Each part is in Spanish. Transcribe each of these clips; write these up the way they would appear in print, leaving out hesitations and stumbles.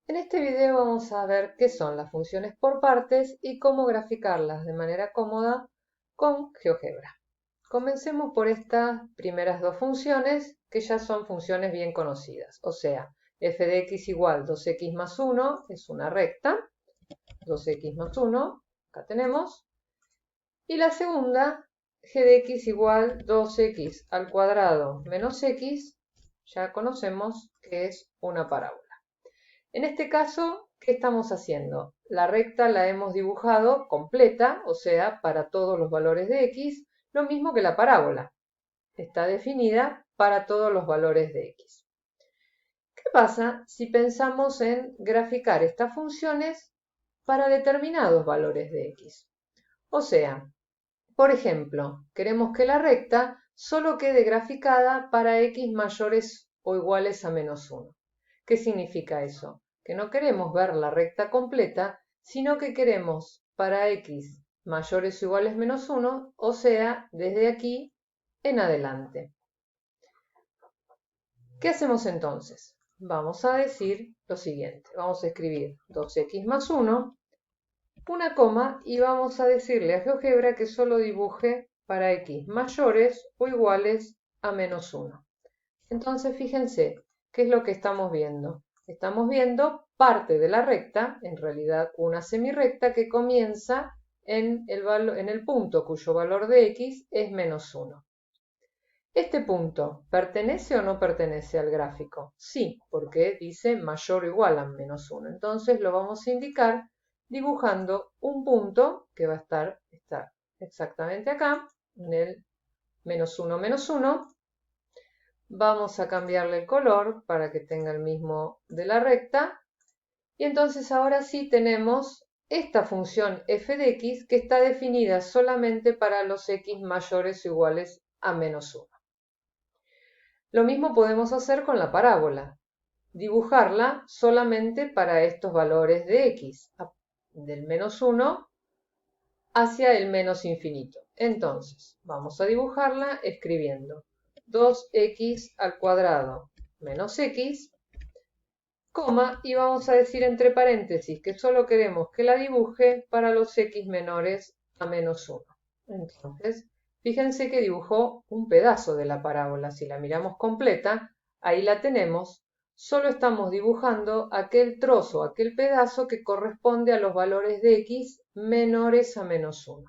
En este video vamos a ver qué son las funciones por partes y cómo graficarlas de manera cómoda con GeoGebra. Comencemos por estas primeras dos funciones que ya son funciones bien conocidas, o sea, f de x igual 2x más 1 es una recta, 2x más 1, acá tenemos, y la segunda, g de x igual 2x al cuadrado menos x, ya conocemos que es una parábola. En este caso, ¿qué estamos haciendo? La recta la hemos dibujado completa, o sea, para todos los valores de x, lo mismo que la parábola. Está definida para todos los valores de x. ¿Qué pasa si pensamos en graficar estas funciones para determinados valores de x? O sea, por ejemplo, queremos que la recta solo quede graficada para x mayores o iguales a menos 1. ¿Qué significa eso? Que no queremos ver la recta completa, sino que queremos para x mayores o iguales a menos 1, o sea, desde aquí en adelante. ¿Qué hacemos entonces? Vamos a decir lo siguiente. Vamos a escribir 2x más 1, una coma, y vamos a decirle a GeoGebra que solo dibuje para x mayores o iguales a menos 1. Entonces, fíjense, ¿qué es lo que estamos viendo? Estamos viendo parte de la recta, en realidad una semirrecta que comienza en el punto cuyo valor de x es menos 1. ¿Este punto pertenece o no pertenece al gráfico? Sí, porque dice mayor o igual a menos 1. Entonces lo vamos a indicar dibujando un punto que va a estar exactamente acá, en el menos 1, menos 1. Vamos a cambiarle el color para que tenga el mismo de la recta. Y entonces ahora sí tenemos esta función f de x que está definida solamente para los x mayores o iguales a menos 1. Lo mismo podemos hacer con la parábola. Dibujarla solamente para estos valores de x, del menos 1 hacia el menos infinito. Entonces, vamos a dibujarla escribiendo 2x al cuadrado menos x, coma, y vamos a decir entre paréntesis que solo queremos que la dibuje para los x menores a menos 1. Entonces, fíjense que dibujó un pedazo de la parábola. Si la miramos completa, ahí la tenemos. Solo estamos dibujando aquel trozo, aquel pedazo que corresponde a los valores de x menores a menos 1.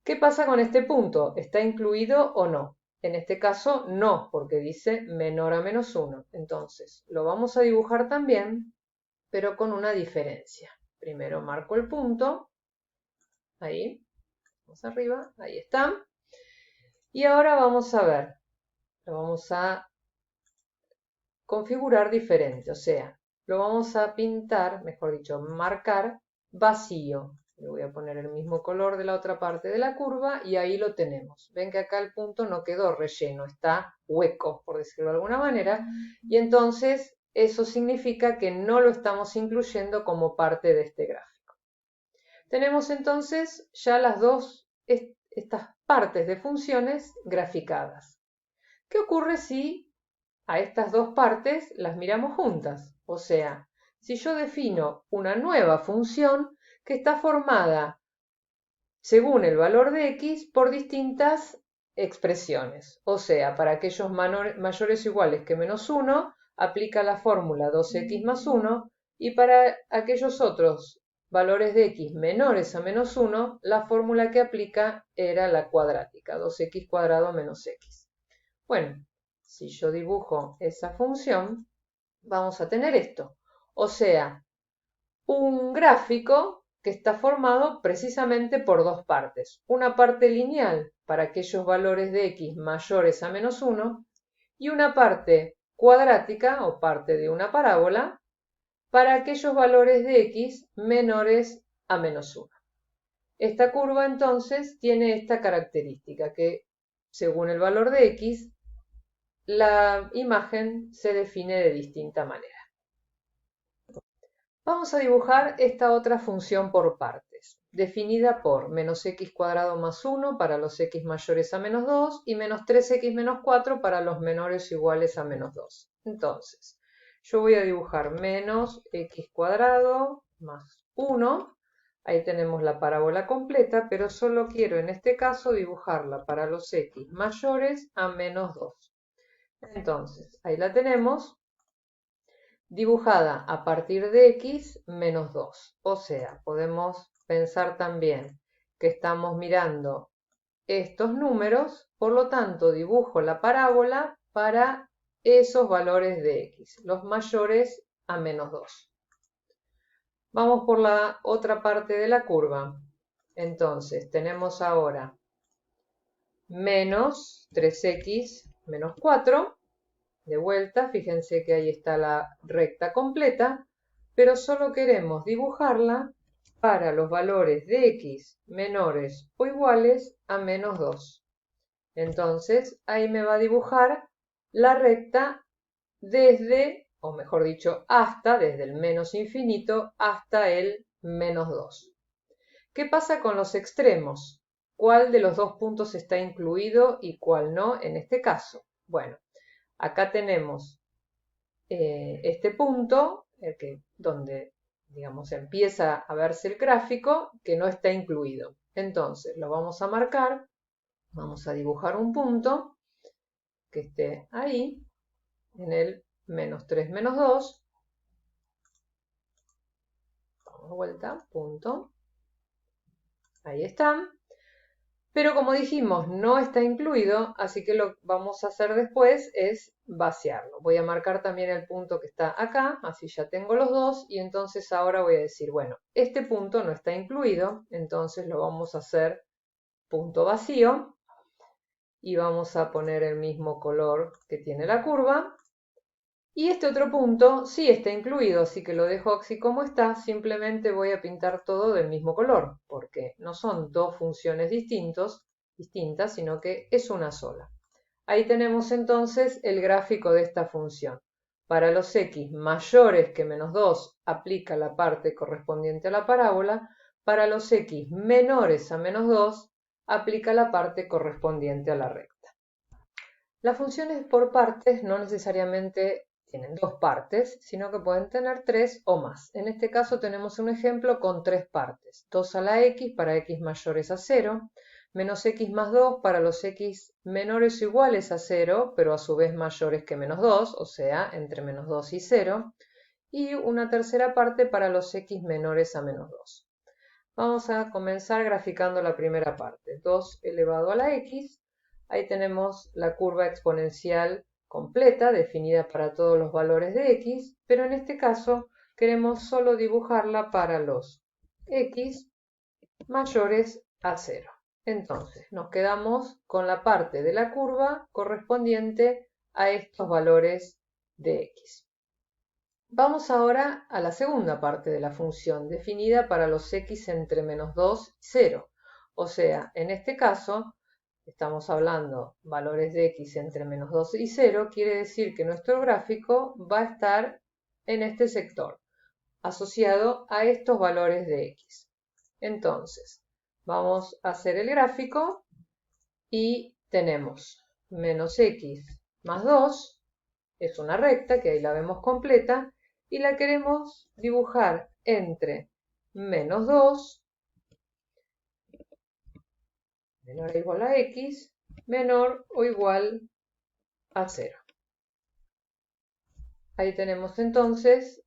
¿Qué pasa con este punto? ¿Está incluido o no? En este caso no, porque dice menor a menos 1. Entonces, lo vamos a dibujar también, pero con una diferencia. Primero marco el punto, ahí, vamos arriba, ahí está. Y ahora vamos a ver, lo vamos a configurar diferente, o sea, lo vamos a pintar, mejor dicho, marcar vacío. Le voy a poner el mismo color de la otra parte de la curva y ahí lo tenemos. Ven que acá el punto no quedó relleno, está hueco, por decirlo de alguna manera, y entonces eso significa que no lo estamos incluyendo como parte de este gráfico. Tenemos entonces ya estas partes de funciones graficadas. ¿Qué ocurre si a estas dos partes las miramos juntas? O sea, si yo defino una nueva función que está formada según el valor de x por distintas expresiones. O sea, para aquellos mayores o iguales que menos 1, aplica la fórmula 2x más 1, y para aquellos otros valores de x menores a menos 1, la fórmula que aplica era la cuadrática, 2x cuadrado menos x. Bueno, si yo dibujo esa función, vamos a tener esto. O sea, un gráfico que está formado precisamente por dos partes. Una parte lineal para aquellos valores de x mayores a menos 1 y una parte cuadrática o parte de una parábola para aquellos valores de x menores a menos 1. Esta curva entonces tiene esta característica que según el valor de x la imagen se define de distinta manera. Vamos a dibujar esta otra función por partes, definida por menos x cuadrado más 1 para los x mayores a menos 2 y menos 3x menos 4 para los menores o iguales a menos 2. Entonces, Yo voy a dibujar menos x cuadrado más 1. Ahí tenemos la parábola completa, pero solo quiero en este caso dibujarla para los x mayores a menos 2. Entonces, ahí la tenemos dibujada a partir de x menos 2. O sea, podemos pensar también que estamos mirando estos números, por lo tanto dibujo la parábola para esos valores de x, los mayores a menos 2. Vamos por la otra parte de la curva. Entonces tenemos ahora menos 3x menos 4. De vuelta, fíjense que ahí está la recta completa, pero solo queremos dibujarla para los valores de x menores o iguales a menos 2. Entonces, ahí me va a dibujar la recta desde, o mejor dicho, hasta, desde el menos infinito hasta el menos 2. ¿Qué pasa con los extremos? ¿Cuál de los dos puntos está incluido y cuál no en este caso? Bueno, acá tenemos este punto, donde digamos empieza a verse el gráfico, que no está incluido. Entonces lo vamos a marcar, vamos a dibujar un punto que esté ahí, en el menos 3, menos 2. Vamos de vuelta, punto. Ahí están. Pero como dijimos, no está incluido, así que lo que vamos a hacer después es vaciarlo. Voy a marcar también el punto que está acá, así ya tengo los dos, y entonces ahora voy a decir, bueno, este punto no está incluido, entonces lo vamos a hacer punto vacío, y vamos a poner el mismo color que tiene la curva. Y este otro punto sí está incluido, así que lo dejo así como está, simplemente voy a pintar todo del mismo color, porque no son dos funciones distintas, sino que es una sola. Ahí tenemos entonces el gráfico de esta función. Para los x mayores que menos 2 aplica la parte correspondiente a la parábola, para los x menores a menos 2 aplica la parte correspondiente a la recta. Las funciones por partes no necesariamente tienen dos partes, sino que pueden tener tres o más. En este caso tenemos un ejemplo con tres partes. 2 a la x para x mayores a 0, menos x más 2 para los x menores o iguales a 0, pero a su vez mayores que menos 2, o sea, entre menos 2 y 0, y una tercera parte para los x menores a menos 2. Vamos a comenzar graficando la primera parte. 2 elevado a la x. Ahí tenemos la curva exponencial completa, definida para todos los valores de x, pero en este caso queremos solo dibujarla para los x mayores a 0. Entonces, nos quedamos con la parte de la curva correspondiente a estos valores de x. Vamos ahora a la segunda parte de la función, definida para los x entre menos 2 y 0. O sea, en este caso, estamos hablando valores de x entre menos 2 y 0, quiere decir que nuestro gráfico va a estar en este sector, asociado a estos valores de x. Entonces, vamos a hacer el gráfico y tenemos menos x más 2, es una recta que ahí la vemos completa, y la queremos dibujar entre menos 2 menor o igual a x, menor o igual a 0. Ahí tenemos entonces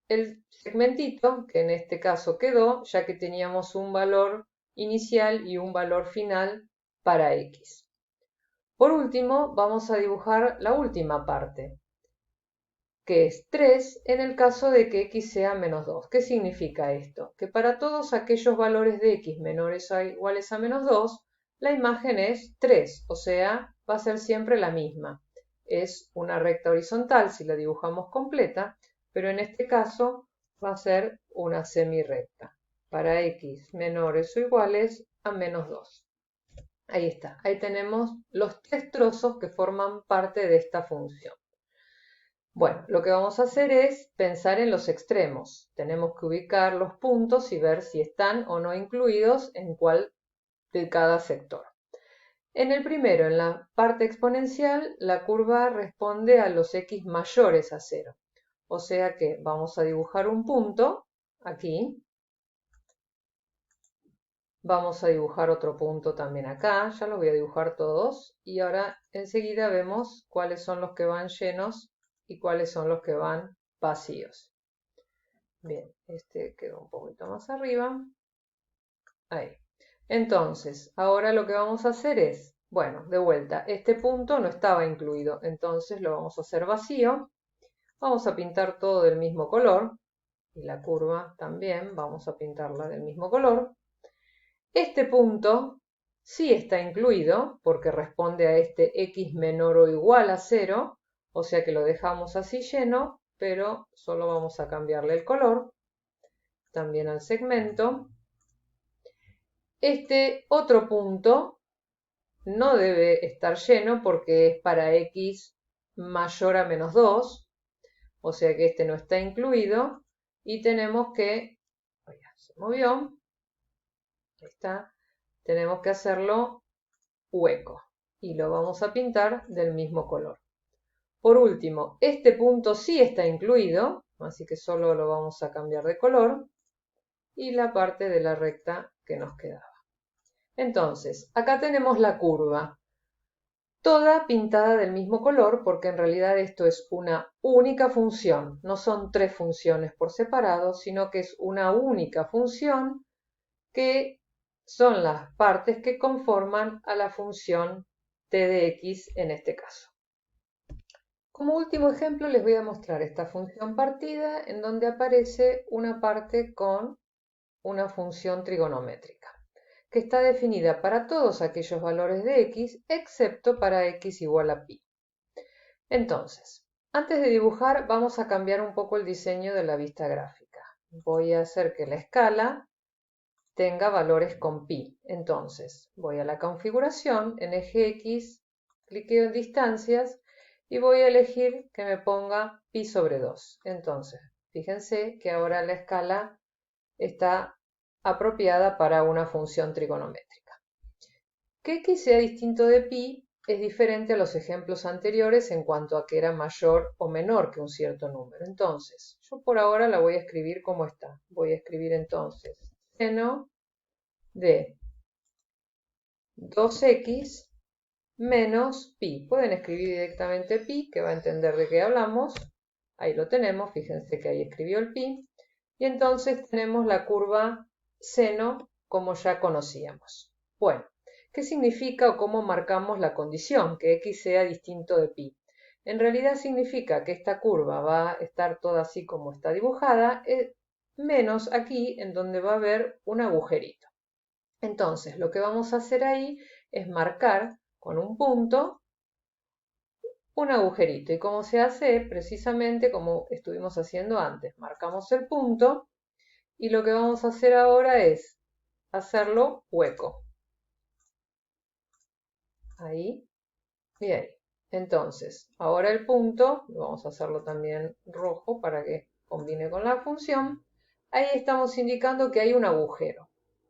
el segmentito, que en este caso quedó, ya que teníamos un valor inicial y un valor final para x. Por último, vamos a dibujar la última parte, que es 3 en el caso de que x sea menos 2. ¿Qué significa esto? Que para todos aquellos valores de x menores o iguales a menos 2, la imagen es 3, o sea, va a ser siempre la misma. Es una recta horizontal si la dibujamos completa, pero en este caso va a ser una semirrecta para x menores o iguales a menos 2. Ahí está, ahí tenemos los tres trozos que forman parte de esta función. Bueno, lo que vamos a hacer es pensar en los extremos. Tenemos que ubicar los puntos y ver si están o no incluidos en cuál de cada sector. En el primero, en la parte exponencial, la curva responde a los x mayores a 0. O sea que vamos a dibujar un punto aquí. Vamos a dibujar otro punto también acá. Ya los voy a dibujar todos. Y ahora enseguida vemos cuáles son los que van llenos y cuáles son los que van vacíos. Bien, este quedó un poquito más arriba. Ahí. Entonces, ahora lo que vamos a hacer es, bueno, de vuelta, este punto no estaba incluido, entonces lo vamos a hacer vacío. Vamos a pintar todo del mismo color, y la curva también, vamos a pintarla del mismo color. Este punto sí está incluido, porque responde a este x menor o igual a 0, o sea que lo dejamos así lleno, pero solo vamos a cambiarle el color, también al segmento. Este otro punto no debe estar lleno porque es para x mayor a menos 2, o sea que este no está incluido y tenemos que, se movió, ahí está, tenemos que hacerlo hueco y lo vamos a pintar del mismo color. Por último, este punto sí está incluido, así que solo lo vamos a cambiar de color y la parte de la recta que nos quedaba. Entonces, acá tenemos la curva, toda pintada del mismo color porque en realidad esto es una única función, no son tres funciones por separado, sino que es una única función que son las partes que conforman a la función t de x en este caso. Como último ejemplo les voy a mostrar esta función partida en donde aparece una parte con una función trigonométrica, que está definida para todos aquellos valores de x, excepto para x igual a pi. Entonces, antes de dibujar, vamos a cambiar un poco el diseño de la vista gráfica. Voy a hacer que la escala tenga valores con pi. Entonces, voy a la configuración, en eje X, cliqueo en distancias y voy a elegir que me ponga pi sobre 2. Entonces, fíjense que ahora la escala está apropiada para una función trigonométrica. Que x sea distinto de pi es diferente a los ejemplos anteriores en cuanto a que era mayor o menor que un cierto número. Entonces, yo por ahora la voy a escribir como está. Voy a escribir entonces seno de 2x menos pi. Pueden escribir directamente pi, que va a entender de qué hablamos. Ahí lo tenemos, fíjense que ahí escribió el pi. Y entonces tenemos la curva seno como ya conocíamos. Bueno, ¿qué significa o cómo marcamos la condición que x sea distinto de pi? En realidad significa que esta curva va a estar toda así como está dibujada, menos aquí en donde va a haber un agujerito. Entonces, lo que vamos a hacer ahí es marcar con un punto un agujerito. ¿Y cómo se hace? Precisamente como estuvimos haciendo antes. Marcamos el punto y lo que vamos a hacer ahora es hacerlo hueco. Ahí y ahí. Entonces, ahora el punto, vamos a hacerlo también rojo para que combine con la función. Ahí estamos indicando que hay un agujero.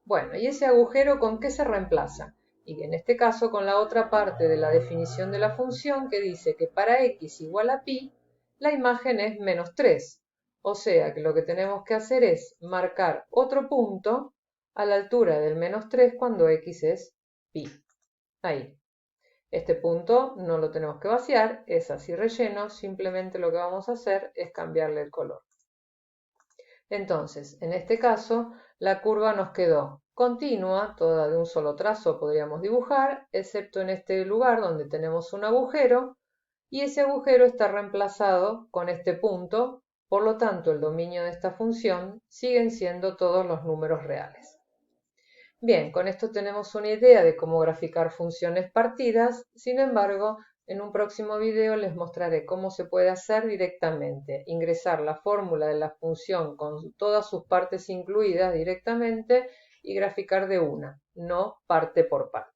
Bueno, ¿y ese agujero con qué se reemplaza? Y en este caso con la otra parte de la definición de la función que dice que para x igual a pi, la imagen es menos 3. O sea que lo que tenemos que hacer es marcar otro punto a la altura del menos 3 cuando x es pi. Ahí. Este punto no lo tenemos que vaciar, es así relleno, simplemente lo que vamos a hacer es cambiarle el color. Entonces, en este caso, la curva nos quedó continua, toda de un solo trazo podríamos dibujar, excepto en este lugar donde tenemos un agujero, y ese agujero está reemplazado con este punto, por lo tanto el dominio de esta función siguen siendo todos los números reales. Bien, con esto tenemos una idea de cómo graficar funciones partidas, sin embargo, en un próximo video les mostraré cómo se puede hacer directamente, ingresar la fórmula de la función con todas sus partes incluidas directamente y graficar de una, no parte por parte.